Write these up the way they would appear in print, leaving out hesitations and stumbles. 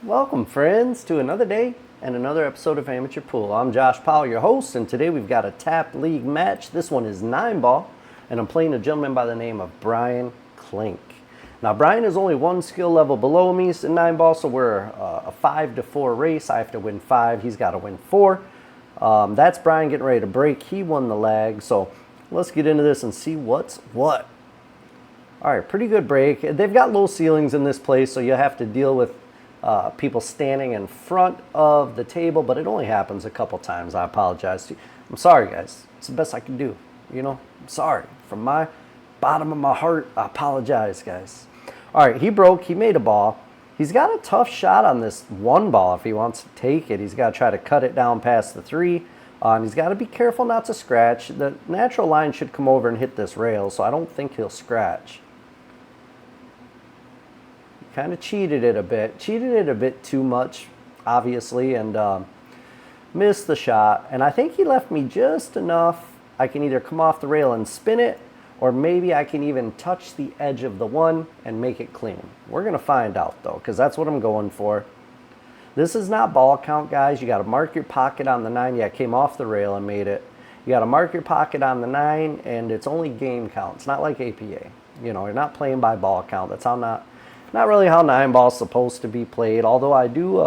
Welcome, friends, to another day and another episode of Amateur Pool. I'm Josh Powell, your host, and today we've got a tap league match. This one is 9-ball, and I'm playing a gentleman by the name of Brian Clink. Now, Brian is only one skill level below me in 9-ball, so we're a 5-4 race. I have to win 5. He's got to win 4. That's Brian getting ready to break. He won the lag, so let's get into this and see what's what. All right, pretty good break. They've got low ceilings in this place, so you have to deal with people standing in front of the table, but it only happens a couple times. I apologize to you. I'm sorry, guys. It's the best I can do. I'm sorry. From my bottom of my heart, I apologize, guys. All right, he broke. He made a ball. He's got a tough shot on this 1 ball if he wants to take it. He's got to try to cut it down past the 3. He's got to be careful not to scratch. The natural line should come over and hit this rail, so I don't think he'll scratch. Kind of cheated it a bit too much, obviously, and missed the shot. And I think he left me just enough. I can either come off the rail and spin it, or maybe I can even touch the edge of the 1 and make it clean. We're going to find out, though, because that's what I'm going for. This is not ball count, guys. You got to mark your pocket on the 9. Yeah, I came off the rail and made it. You got to mark your pocket on the 9, and it's only game count. It's not like APA. You're not playing by ball count. That's how not really how 9-ball is supposed to be played, although I do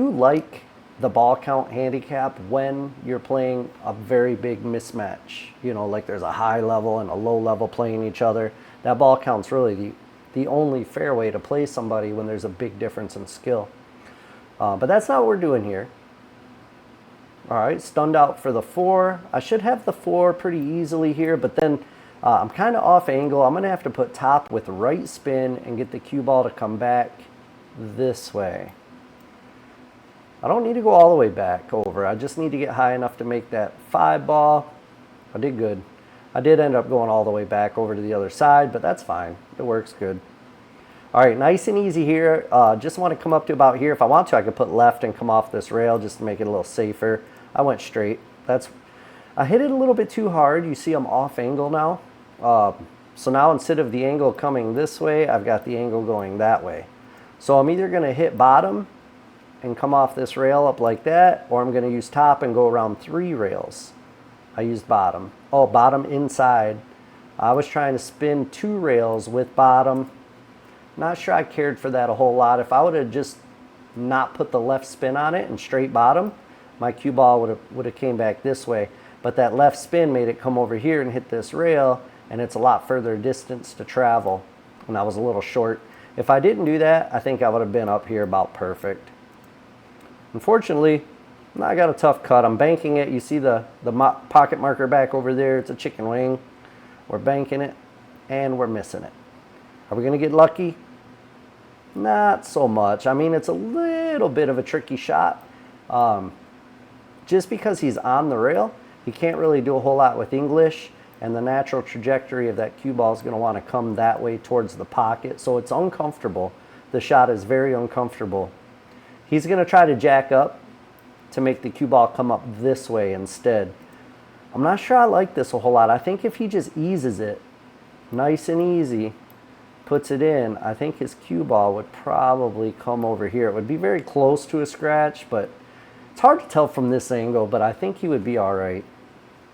like the ball count handicap when you're playing a very big mismatch. Like there's a high level and a low level playing each other. That ball count's really the only fair way to play somebody when there's a big difference in skill. But that's not what we're doing here. All right, stunned out for the 4. I should have the 4 pretty easily here, but then I'm kind of off angle. I'm going to have to put top with right spin and get the cue ball to come back this way. I don't need to go all the way back over. I just need to get high enough to make that 5 ball. I did good. I did end up going all the way back over to the other side, but that's fine. It works good. All right, nice and easy here. Just want to come up to about here. If I want to, I could put left and come off this rail just to make it a little safer. I went straight. I hit it a little bit too hard. You see I'm off angle now. So now instead of the angle coming this way, I've got the angle going that way. So I'm either going to hit bottom and come off this rail up like that, or I'm going to use top and go around 3 rails. I used bottom. Oh, bottom inside. I was trying to spin 2 rails with bottom. Not sure I cared for that a whole lot. If I would have just not put the left spin on it and straight bottom, my cue ball would have came back this way. But that left spin made it come over here and hit this rail, and it's a lot further distance to travel, and I was a little short. If I didn't do that, I think I would have been up here about perfect. Unfortunately, I got a tough cut. I'm banking it. You see the pocket marker back over there. It's a chicken wing. We're banking it, and we're missing it. Are we going to get lucky? Not so much. I mean, it's a little bit of a tricky shot. Just because he's on the rail, he can't really do a whole lot with English. And the natural trajectory of that cue ball is going to want to come that way towards the pocket. So it's uncomfortable. The shot is very uncomfortable. He's going to try to jack up to make the cue ball come up this way instead. I'm not sure I like this a whole lot. I think if he just eases it nice and easy, puts it in, I think his cue ball would probably come over here. It would be very close to a scratch, but it's hard to tell from this angle, but I think he would be all right.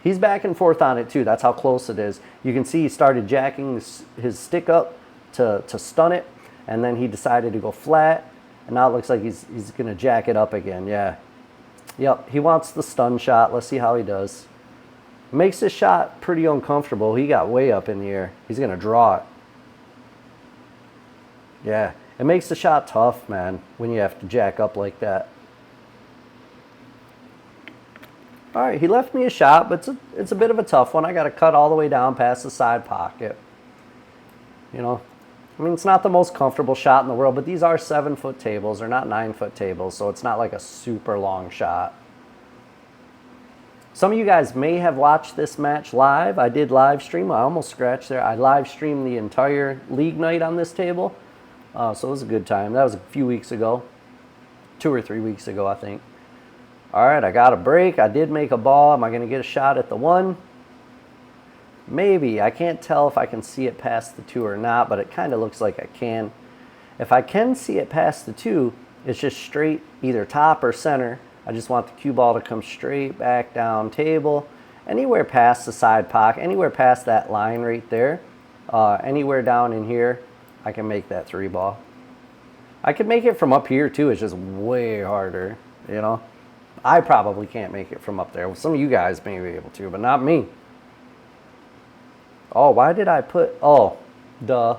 He's back and forth on it too. That's how close it is. You can see he started jacking his stick up to stun it, and then he decided to go flat, and now it looks like he's going to jack it up again. Yeah. Yep, he wants the stun shot. Let's see how he does. Makes this shot pretty uncomfortable. He got way up in the air. He's going to draw it. Yeah, it makes the shot tough, man, when you have to jack up like that. All right, he left me a shot, but it's a bit of a tough one. I got to cut all the way down past the side pocket. I mean, it's not the most comfortable shot in the world, but these are 7-foot tables. They're not 9-foot tables, so it's not like a super long shot. Some of you guys may have watched this match live. I did live stream. I almost scratched there. I live streamed the entire league night on this table, so it was a good time. That was a few weeks ago, 2 or 3 weeks ago, I think. All right, I got a break. I did make a ball. Am I going to get a shot at the 1? Maybe. I can't tell if I can see it past the 2 or not, but it kind of looks like I can. If I can see it past the 2, it's just straight either top or center. I just want the cue ball to come straight back down table, anywhere past the side pocket, anywhere past that line right there, anywhere down in here, I can make that 3 ball. I could make it from up here too, it's just way harder, you know. I probably can't make it from up there. Some of you guys may be able to, but not me. Oh, why did I put, oh, duh.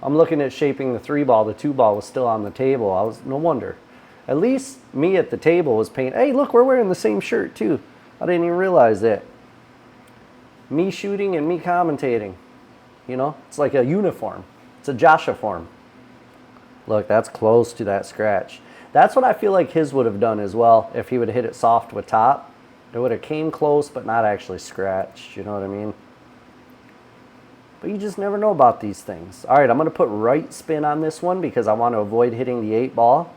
I'm looking at shaping the 3 ball. The 2 ball was still on the table. No wonder. At least me at the table was painting. Hey, look, we're wearing the same shirt too. I didn't even realize that. Me shooting and me commentating. You know, it's like a uniform. It's a Joshua form. Look, that's close to that scratch. That's what I feel like his would have done as well if he would have hit it soft with top. It would have came close but not actually scratched. You know what I mean? But you just never know about these things. All right, I'm going to put right spin on this one because I want to avoid hitting the 8 ball.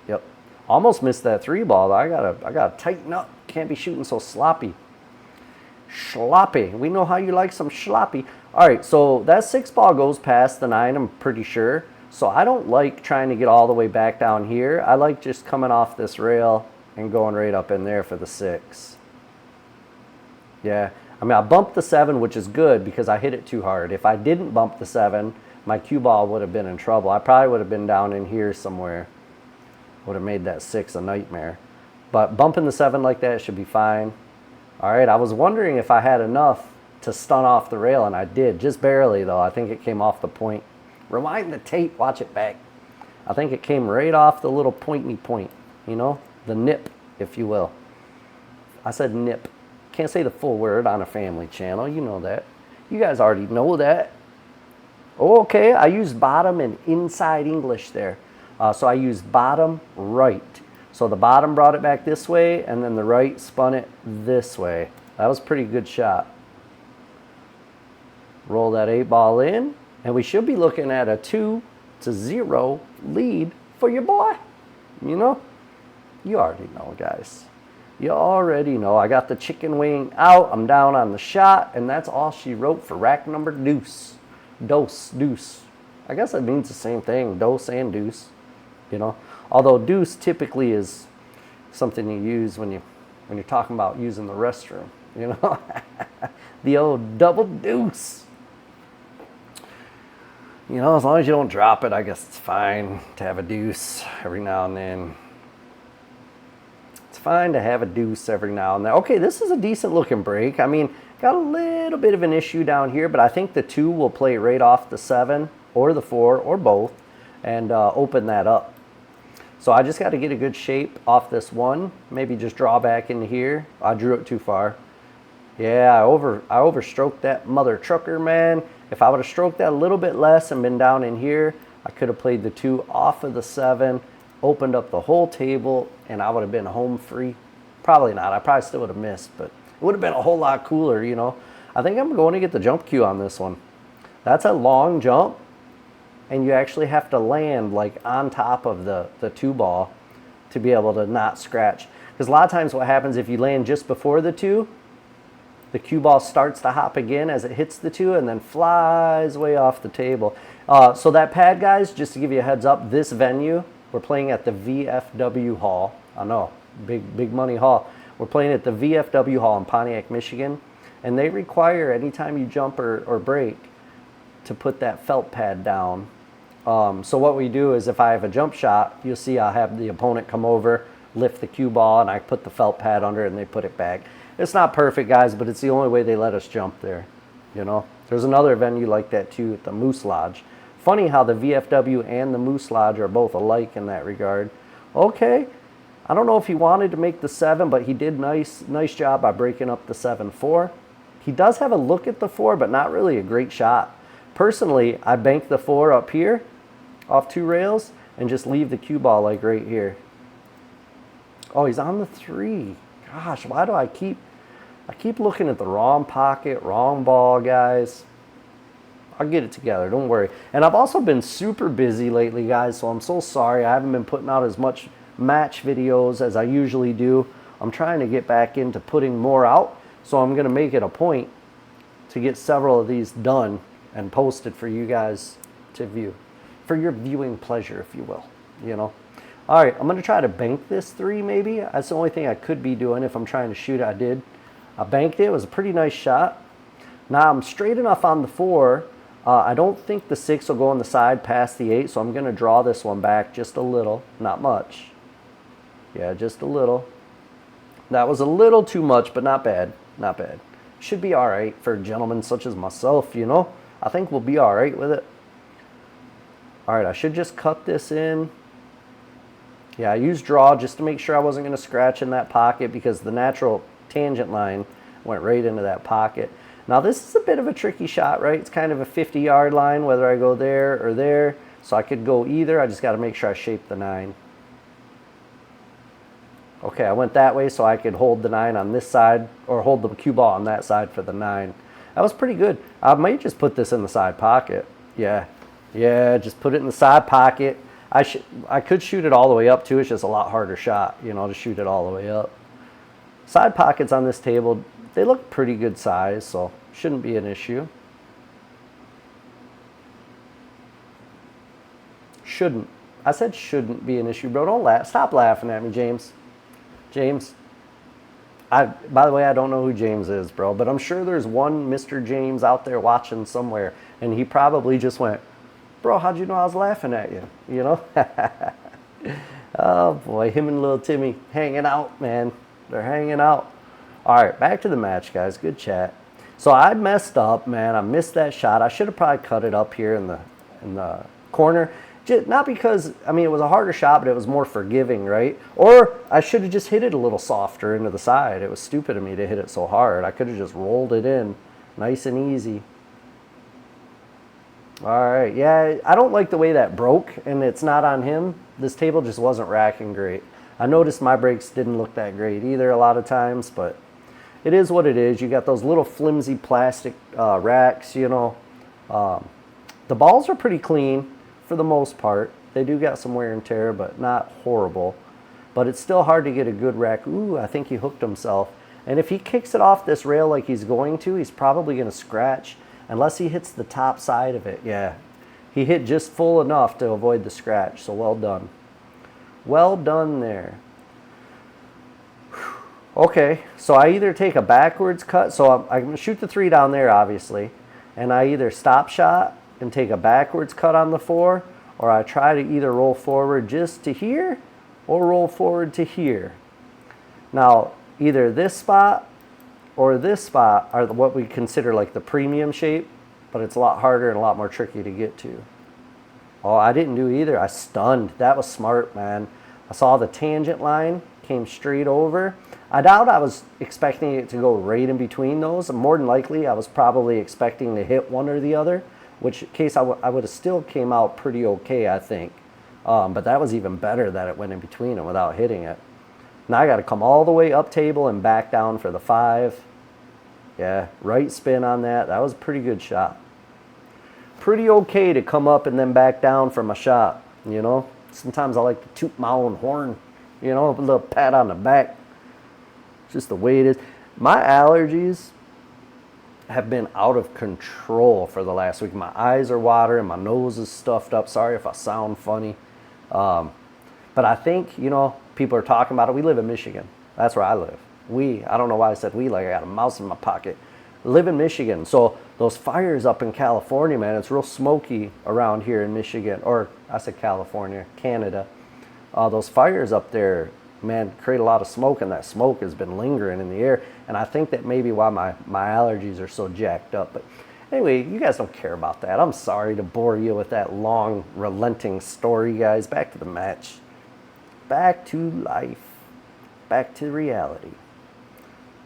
Yep. Almost missed that 3 ball. I gotta tighten up. Can't be shooting so sloppy. Sloppy. We know how you like some sloppy. All right, so that 6 ball goes past the 9, I'm pretty sure. So I don't like trying to get all the way back down here. I like just coming off this rail and going right up in there for the 6. Yeah. I mean, I bumped the 7, which is good because I hit it too hard. If I didn't bump the 7, my cue ball would have been in trouble. I probably would have been down in here somewhere. Would have made that 6 a nightmare. But bumping the 7 like that should be fine. All right, I was wondering if I had enough to stun off the rail, and I did. Just barely, though. I think it came off the point. Rewind the tape. Watch it back. I think it came right off the little pointy point. You know? The nip, if you will. I said nip. Can't say the full word on a family channel. You know that. You guys already know that. Okay, I used bottom and inside English there. So I used bottom right. So the bottom brought it back this way, and then the right spun it this way. That was a pretty good shot. Roll that 8 ball in, and we should be looking at a 2-0 lead for your boy. You know? You already know, guys. You already know. I got the chicken wing out. I'm down on the shot, and that's all she wrote for rack number deuce. Deuce. I guess it means the same thing, dose and deuce. You know, although deuce typically is something you use when you're talking about using the restroom. You know, the old double deuce. You know, as long as you don't drop it, I guess it's fine to have a deuce every now and then. It's fine to have a deuce every now and then. Okay, this is a decent looking break. I mean, got a little bit of an issue down here, but I think the 2 will play right off the 7 or the 4 or both and open that up. So I just got to get a good shape off this 1. Maybe just draw back into here. I drew it too far. Yeah, I overstroked that mother trucker, man. If I would have stroked that a little bit less and been down in here, I could have played the 2 off of the 7, opened up the whole table, and I would have been home free. Probably not. I probably still would have missed, but it would have been a whole lot cooler, you know. I think I'm going to get the jump cue on this one. That's a long jump, and you actually have to land like on top of the 2 ball to be able to not scratch. Because a lot of times what happens if you land just before the 2, the cue ball starts to hop again as it hits the 2 and then flies way off the table. So that pad, guys, just to give you a heads up, this venue, we're playing at the VFW Hall. I know, big money hall. We're playing at the VFW Hall in Pontiac, Michigan, and they require anytime you jump or break to put that felt pad down. So what we do is if I have a jump shot, you'll see I'll have the opponent come over, lift the cue ball, and I put the felt pad under it and they put it back. It's not perfect, guys, but it's the only way they let us jump there, you know. There's another venue like that too at the Moose Lodge. Funny how the VFW and the Moose Lodge are both alike in that regard. Okay, I don't know if he wanted to make the 7, but he did nice job by breaking up the 7-4. He does have a look at the 4, but not really a great shot. Personally, I bank the 4 up here off 2 rails and just leave the cue ball like right here. Oh, he's on the 3. Gosh, why do I keep looking at the wrong pocket, wrong ball, guys? I'll get it together, don't worry. And I've also been super busy lately, guys, so I'm so sorry. I haven't been putting out as much match videos as I usually do. I'm trying to get back into putting more out, so I'm going to make it a point to get several of these done and posted for you guys to view. for your viewing pleasure, if you will, you know. All right, I'm going to try to bank this 3 maybe. That's the only thing I could be doing if I'm trying to shoot. I did. I banked it. It was a pretty nice shot. Now I'm straight enough on the 4. I don't think the 6 will go on the side past the 8, so I'm going to draw this one back just a little. Not much. Yeah, just a little. That was a little too much, but not bad. Not bad. Should be all right for gentlemen such as myself, you know. I think we'll be all right with it. All right, I should just cut this in. Yeah, I used draw just to make sure I wasn't going to scratch in that pocket because the natural tangent line went right into that pocket. Now, this is a bit of a tricky shot, right? It's kind of a 50-yard line, whether I go there or there. So I could go either. I just got to make sure I shape the 9. Okay, I went that way so I could hold the 9 on this side or hold the cue ball on that side for the 9. That was pretty good. I might just put this in the side pocket. Yeah, just put it in the side pocket. I could shoot it all the way up too. It's just a lot harder shot, you know, to shoot it all the way up. Side pockets on this table, they look pretty good size, so shouldn't be an issue. Shouldn't. I said shouldn't be an issue, bro. Don't laugh. Stop laughing at me, James. James. By the way, I don't know who James is, bro, but I'm sure there's one Mr. James out there watching somewhere, and he probably just went, bro, how'd you know I was laughing at you? You know? Oh, boy, him and little Timmy hanging out, man. They're hanging out. All right, back to the match, guys. Good chat. So I messed up, man. I missed that shot. I should have probably cut it up here in the corner. Just, not because, I mean, it was a harder shot, but it was more forgiving, right? Or I should have just hit it a little softer into the side. It was stupid of me to hit it so hard. I could have just rolled it in nice and easy. All right, yeah, I don't like the way that broke, and it's not on him. This table just wasn't racking great. I noticed my breaks didn't look that great either a lot of times, but it is what it is. You got those little flimsy plastic racks, you know. The balls are pretty clean for the most part. They do got some wear and tear, but not horrible. But it's still hard to get a good rack. Ooh, I think he hooked himself. And if he kicks it off this rail like he's going to, he's probably going to scratch. Unless he hits the top side of it. Yeah, he hit just full enough to avoid the scratch, so well done. Well done there. Okay, so I either take a backwards cut, so I'm going to shoot the 3 down there, obviously, and I either stop shot and take a backwards cut on the 4, or I try to either roll forward just to here or roll forward to here. Now, either this spot or this spot are what we consider like the premium shape, but it's a lot harder and a lot more tricky to get to. Oh, I didn't do either. I stunned. That was smart, man. I saw the tangent line came straight over. I doubt I was expecting it to go right in between those. More than likely, I was probably expecting to hit one or the other, which case I would have still came out pretty okay, I think. But that was even better that it went in between them without hitting it. Now I got to come all the way up table and back down for the 5. Yeah, right spin on that. That was a pretty good shot. Pretty okay to come up and then back down from a shot, you know. Sometimes I like to toot my own horn, you know, a little pat on the back. It's just the way it is. My allergies have been out of control for the last week. My eyes are watering, my nose is stuffed up. Sorry if I sound funny. But I think, you know, people are talking about it. We live in Michigan. That's where I live. I don't know why I said we, like I got a mouse in my pocket. I live in Michigan. So those fires up in California, man, it's real smoky around here in Michigan. Or I said California, Canada. Those fires up there, man, create a lot of smoke, and that smoke has been lingering in the air. And I think that may be why my allergies are so jacked up. But anyway, you guys don't care about that. I'm sorry to bore you with that long, relenting story, guys. Back to the match. Back to life. Back to reality.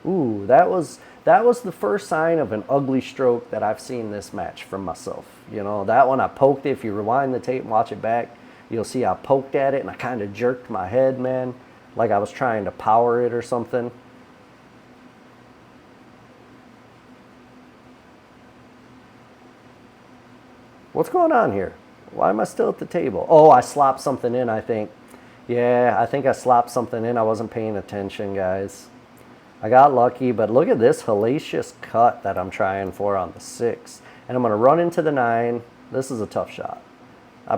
Ooh, that was the first sign of an ugly stroke that I've seen this match from myself. You know, that one I poked it. If you rewind the tape and watch it back, you'll see I poked at it and I kind of jerked my head, man, like I was trying to power it or something. What's going on here? Why am I still at the table? Oh, I slopped something in, I think. Yeah, I think I slopped something in. I wasn't paying attention, guys. I got lucky, but look at this hellacious cut that I'm trying for on the 6. And I'm going to run into the 9. This is a tough shot. I'll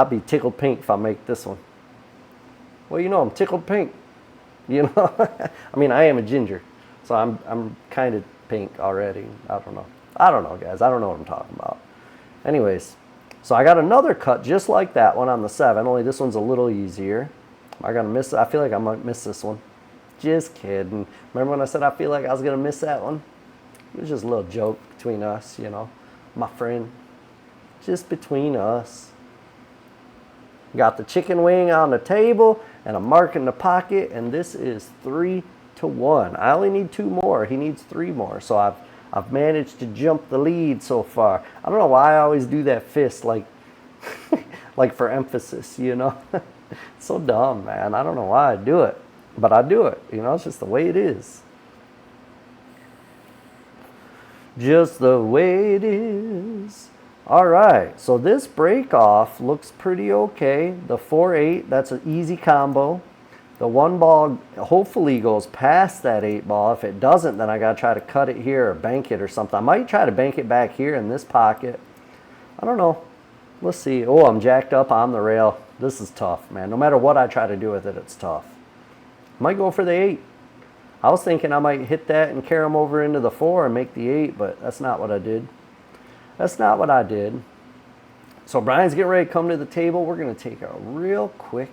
be tickled pink if I make this one. Well, you know, I'm tickled pink. You know, I mean, I am a ginger, so I'm kind of pink already. I don't know, guys. I don't know what I'm talking about. Anyways, so I got another cut just like that one on the 7. Only this one's a little easier. I gotta miss. I feel like I might miss this one. Just kidding. Remember when I said I feel like I was gonna miss that one? It was just a little joke between us, you know, my friend. Just between us. Got the chicken wing on the table and a mark in the pocket, and this is 3-1. I only need 2 more. He needs 3 more. So I've managed to jump the lead so far. I don't know why I always do that fist like like for emphasis, you know. It's so dumb, man. I don't know why I do it, but I do it. You know, it's just the way it is. Just the way it is. All right, so this break off looks pretty okay. The 4-8, that's an easy combo. The 1 ball hopefully goes past that 8 ball. If it doesn't, then I gotta try to cut it here or bank it or something. I might try to bank it back here in this pocket. I don't know. Let's see. Oh, I'm jacked up on the rail. This is tough, man. No matter what I try to do with it, it's tough. Might go for the 8. I was thinking I might hit that and carry him over into the 4 and make the 8, but that's not what I did. That's not what I did. So Brian's getting ready to come to the table. We're going to take a real quick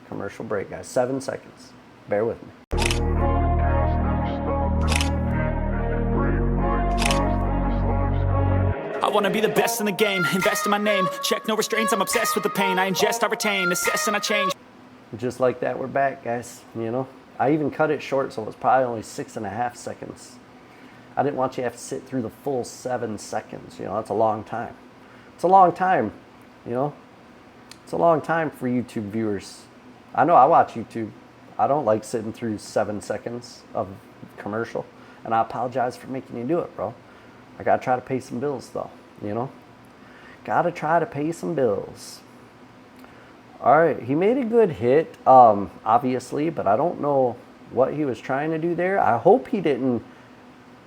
commercial break, guys. 7 seconds. Bear with me. I want to be the best in the game, invest in my name, check no restraints, I'm obsessed with the pain, I ingest, I retain, assess and I change. Just like that, we're back, guys, you know. I even cut it short, so it was probably only 6.5 seconds. I didn't want you to have to sit through the full 7 seconds, you know, that's a long time. It's a long time, you know. It's a long time for YouTube viewers. I know I watch YouTube. I don't like sitting through 7 seconds of commercial, and I apologize for making you do it, bro. I gotta try to pay some bills though, you know? Gotta try to pay some bills. All right, he made a good hit, obviously, but I don't know what he was trying to do there. I hope he didn't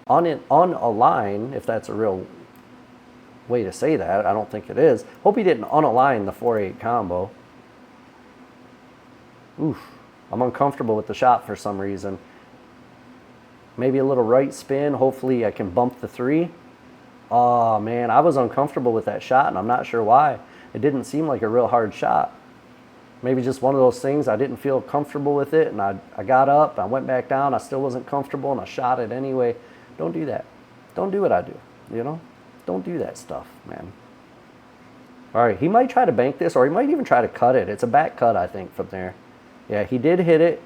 unalign, if that's a real way to say that. I don't think it is. Hope he didn't unalign the 4-8 combo. Oof, I'm uncomfortable with the shot for some reason. Maybe a little right spin. Hopefully I can bump the 3. Oh, man, I was uncomfortable with that shot, and I'm not sure why. It didn't seem like a real hard shot. Maybe just one of those things. I didn't feel comfortable with it, and I got up, I went back down, I still wasn't comfortable, and I shot it anyway. Don't do that. Don't do what I do, you know? Don't do that stuff, man. All right, he might try to bank this, or he might even try to cut it. It's a back cut, I think, from there. Yeah, he did hit it,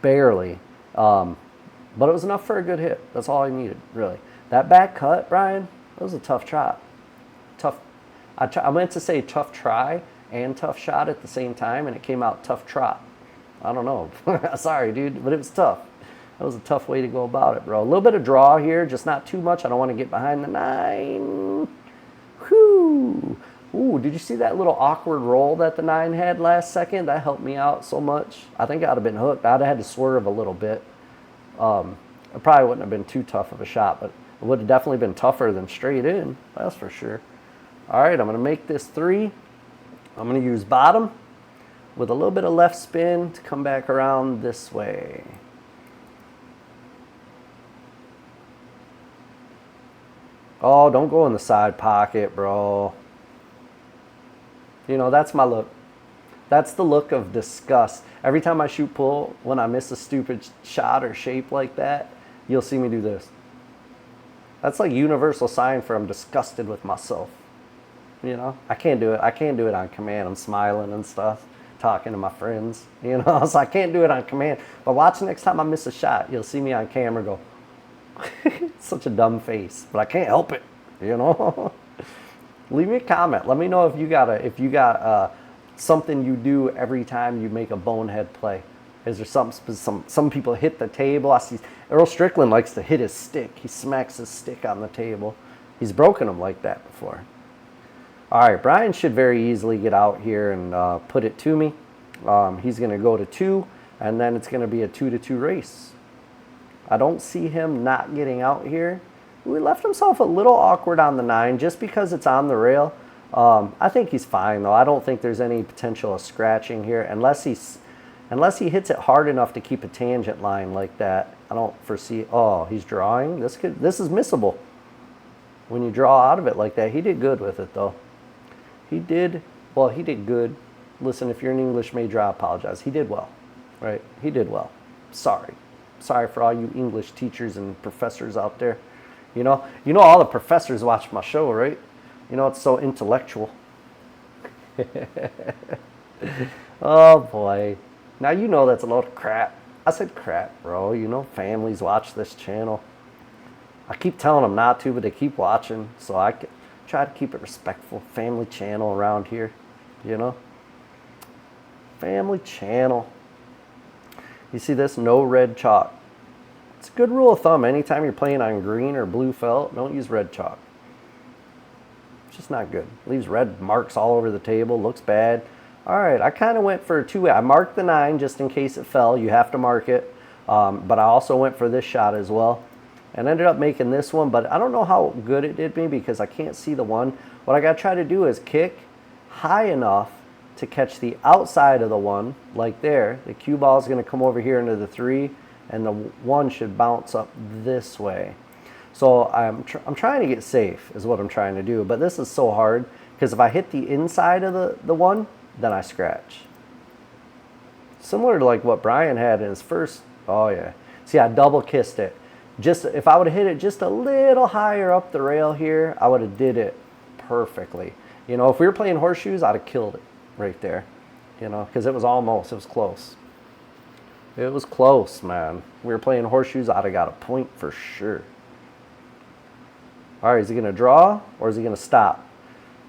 barely. But it was enough for a good hit. That's all I needed, really. That back cut, Brian, that was a tough shot. Tough. I meant to say tough try and tough shot at the same time, and it came out tough trot. I don't know. Sorry, dude, but it was tough. That was a tough way to go about it, bro. A little bit of draw here, just not too much. I don't want to get behind the 9. Whew. Ooh, did you see that little awkward roll that the 9 had last second? That helped me out so much. I think I'd have been hooked. I'd have had to swerve a little bit. It probably wouldn't have been too tough of a shot, but it would have definitely been tougher than straight in. That's for sure. All right, I'm going to make this 3. I'm going to use bottom with a little bit of left spin to come back around this way. Oh, don't go in the side pocket, bro. You know, that's my look. That's the look of disgust. Every time I shoot pull, when I miss a stupid shot or shape like that, you'll see me do this. That's like universal sign for I'm disgusted with myself. You know, I can't do it. I can't do it on command. I'm smiling and stuff, talking to my friends, you know, so I can't do it on command. But watch next time I miss a shot, you'll see me on camera go, such a dumb face, but I can't help it, you know. Leave me a comment. Let me know if you got something you do every time you make a bonehead play. Is there some people hit the table? I see Earl Strickland likes to hit his stick. He smacks his stick on the table. He's broken them like that before. All right, Brian should very easily get out here and put it to me. He's going to go to 2, and then it's going to be a 2-2 race. I don't see him not getting out here. He left himself a little awkward on the 9 just because it's on the rail. I think he's fine though. I don't think there's any potential of scratching here unless he hits it hard enough to keep a tangent line like that. I don't foresee. Oh, he's drawing. This is missable. When you draw out of it like that, he did good with it though. He did good. Listen, if you're an English major, I apologize. He did well, right? He did well. Sorry for all you English teachers and professors out there. You know all the professors watch my show, right? You know, it's so intellectual. Oh boy. Now you know that's a load of crap. I said crap, bro. You know families watch this channel. I keep telling them not to, but they keep watching. So I try to keep it respectful. Family channel around here, you know? Family channel. You see this? No red chalk. It's a good rule of thumb. Anytime you're playing on green or blue felt, don't use red chalk. It's just not good. Leaves red marks all over the table. Looks bad. All right, I kind of went for I marked the 9 just in case it fell. You have to mark it. But I also went for this shot as well. And ended up making this one, but I don't know how good it did me because I can't see the 1. What I got to try to do is kick high enough to catch the outside of the 1, like there. The cue ball is going to come over here into the 3, and the 1 should bounce up this way. So I'm trying to get safe is what I'm trying to do, but this is so hard because if I hit the inside of the 1, then I scratch. Similar to like what Brian had in his first. Oh yeah. See, I double kissed it. Just if I would have hit it just a little higher up the rail here, I would have did it perfectly. You know, if we were playing horseshoes, I'd have killed it right there. You know, because it was close. It was close, man. We were playing horseshoes, I'd have got a point for sure. All right, is he going to draw or is he going to stop?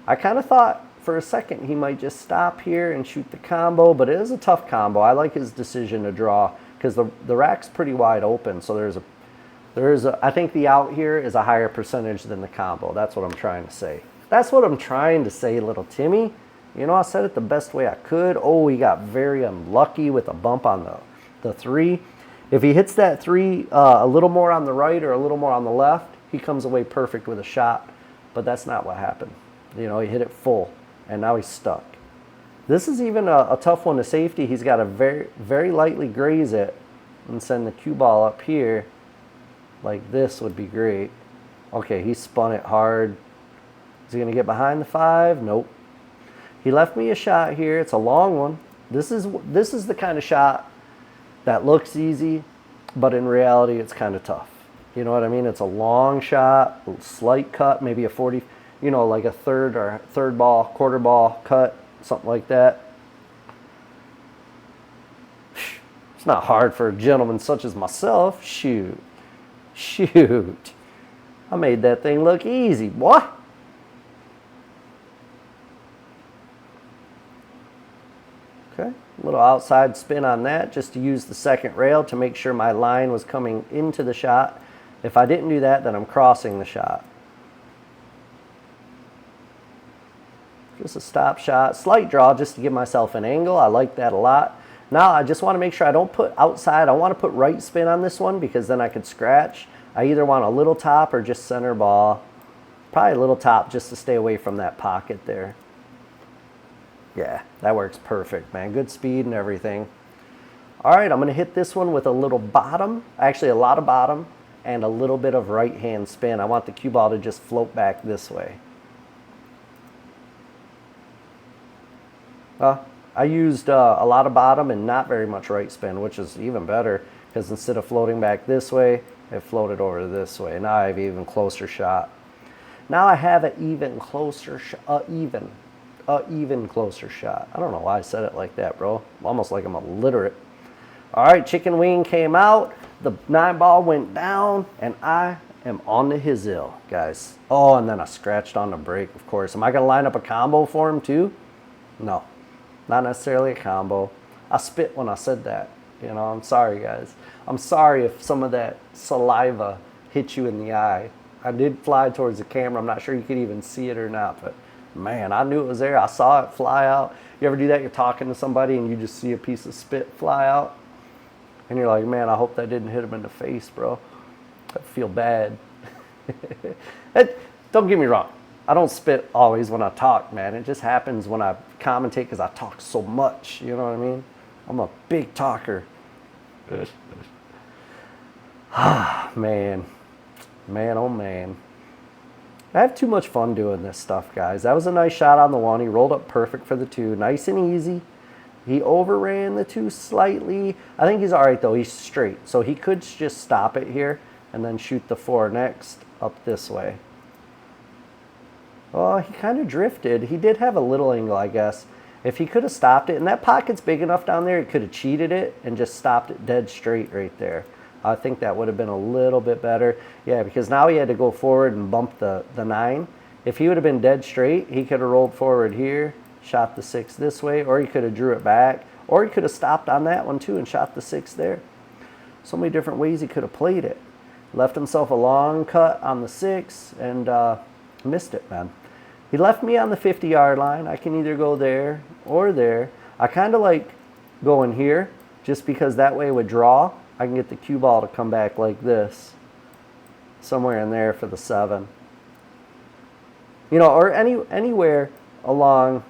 I kind of thought for a second he might just stop here and shoot the combo, but it is a tough combo. I like his decision to draw because the rack's pretty wide open, so I think the out here is a higher percentage than the combo. That's what I'm trying to say. That's what I'm trying to say, little Timmy. You know, I said it the best way I could. Oh, he got very unlucky with a bump on the 3. If he hits that 3 a little more on the right or a little more on the left, he comes away perfect with a shot. But that's not what happened. You know, he hit it full, and now he's stuck. This is even a tough one to safety. He's got to very, very lightly graze it and send the cue ball up here. Like this would be great. Okay, he spun it hard. Is he going to get behind the 5? Nope. He left me a shot here. It's a long one. This is the kind of shot that looks easy, but in reality, it's kind of tough. You know what I mean? It's a long shot, a slight cut, maybe a 40, you know, like a third ball, quarter ball cut, something like that. It's not hard for a gentleman such as myself. Shoot. I made that thing look easy, boy. Okay, a little outside spin on that just to use the second rail to make sure my line was coming into the shot. If I didn't do that, then I'm crossing the shot. Just a stop shot, slight draw just to give myself an angle. I like that a lot. Now I just want to make sure I don't put outside. I want to put right spin on this one because then I could scratch. I either want a little top or just center ball. Probably a little top just to stay away from that pocket there. Yeah, that works perfect, man. Good speed and everything. All right, I'm going to hit this one with a little bottom. Actually, a lot of bottom and a little bit of right hand spin. I want the cue ball to just float back this way. I used a lot of bottom and not very much right spin, which is even better because instead of floating back this way, it floated over this way. Now I have an even closer shot. Now I have an even closer shot. Even closer shot. I don't know why I said it like that, bro. Almost like I'm illiterate. All right, chicken wing came out. The 9 ball went down, and I am on to his hill, guys. Oh, and then I scratched on the break, of course. Am I going to line up a combo for him, too? No, not necessarily a combo. I spit when I said that. You know, I'm sorry, guys. I'm sorry if some of that saliva hit you in the eye. I did fly towards the camera. I'm not sure you could even see it or not, but man, I knew it was there. I saw it fly out. You ever do that? You're talking to somebody and you just see a piece of spit fly out? And you're like, man, I hope that didn't hit him in the face, bro. I feel bad. Don't get me wrong. I don't spit always when I talk, man. It just happens when I commentate because I talk so much. You know what I mean? I'm a big talker. Man. Man, oh man. I have too much fun doing this stuff, guys. That was a nice shot on the 1. He rolled up perfect for the 2. Nice and easy. He overran the 2 slightly. I think he's all right, though. He's straight. So he could just stop it here and then shoot the 4 next up this way. Oh, he kind of drifted. He did have a little angle, I guess. If he could have stopped it, and that pocket's big enough down there, he could have cheated it and just stopped it dead straight right there. I think that would have been a little bit better. Yeah, because now he had to go forward and bump the 9. If he would have been dead straight, he could have rolled forward here, shot the 6 this way, or he could have drew it back, or he could have stopped on that one too and shot the 6 there. So many different ways he could have played it. Left himself a long cut on the 6 and missed it, man. He left me on the 50-yard line. I can either go there or there. I kind of like going here just because that way with draw, I can get the cue ball to come back like this, somewhere in there for the 7. You know, or anywhere along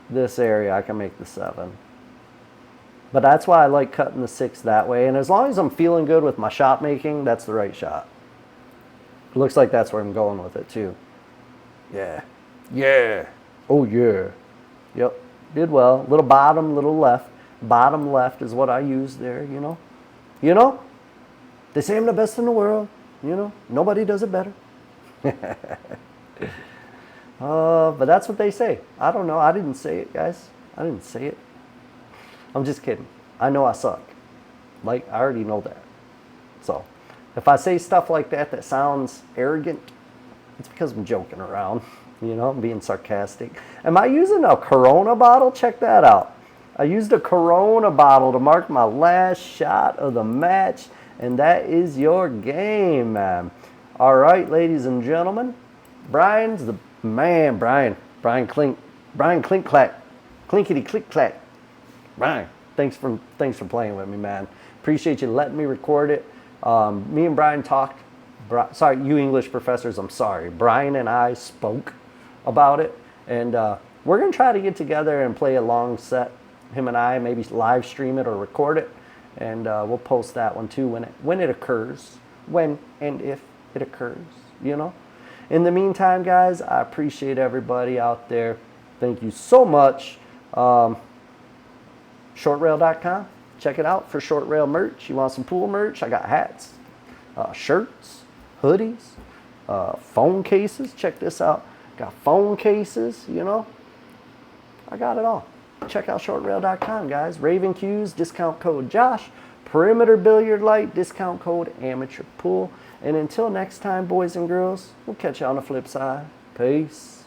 this area I can make the 7. But that's why I like cutting the 6 that way. And as long as I'm feeling good with my shot making, that's the right shot. It looks like that's where I'm going with it too. Yeah. Yeah. Oh yeah. Yep. Did well. Little bottom, little left. Bottom left is what I use there, you know. You know? They say I'm the best in the world. You know? Nobody does it better. But that's what they say. I don't know. I didn't say it, guys. I didn't say it. I'm just kidding. I know I suck. Like, I already know that. So, if I say stuff like that that sounds arrogant, it's because I'm joking around. You know, I'm being sarcastic. Am I using a Corona bottle? Check that out. I used a Corona bottle to mark my last shot of the match, and that is your game, man. All right, ladies and gentlemen. Brian's the man, Brian. Brian Clink. Brian Clink Clack. Clinkety click clack. Brian, thanks for playing with me, man. Appreciate you letting me record it. Me and Brian talked. Sorry, you English professors, I'm sorry. Brian and I spoke about it, and we're going to try to get together and play a long set. Him and I, maybe live stream it or record it, and we'll post that one too when it occurs. When and if it occurs, you know. In the meantime, guys, I appreciate everybody out there. Thank you so much. Shortrail.com. Check it out for short rail merch. You want some pool merch? I got hats, shirts, hoodies, phone cases. Check this out. Got phone cases, you know. I got it all. Check out shortrail.com, guys. Raven Q's, discount code Josh. Perimeter Billiard Light, discount code Amateur Pool. And until next time, boys and girls, we'll catch you on the flip side. Peace.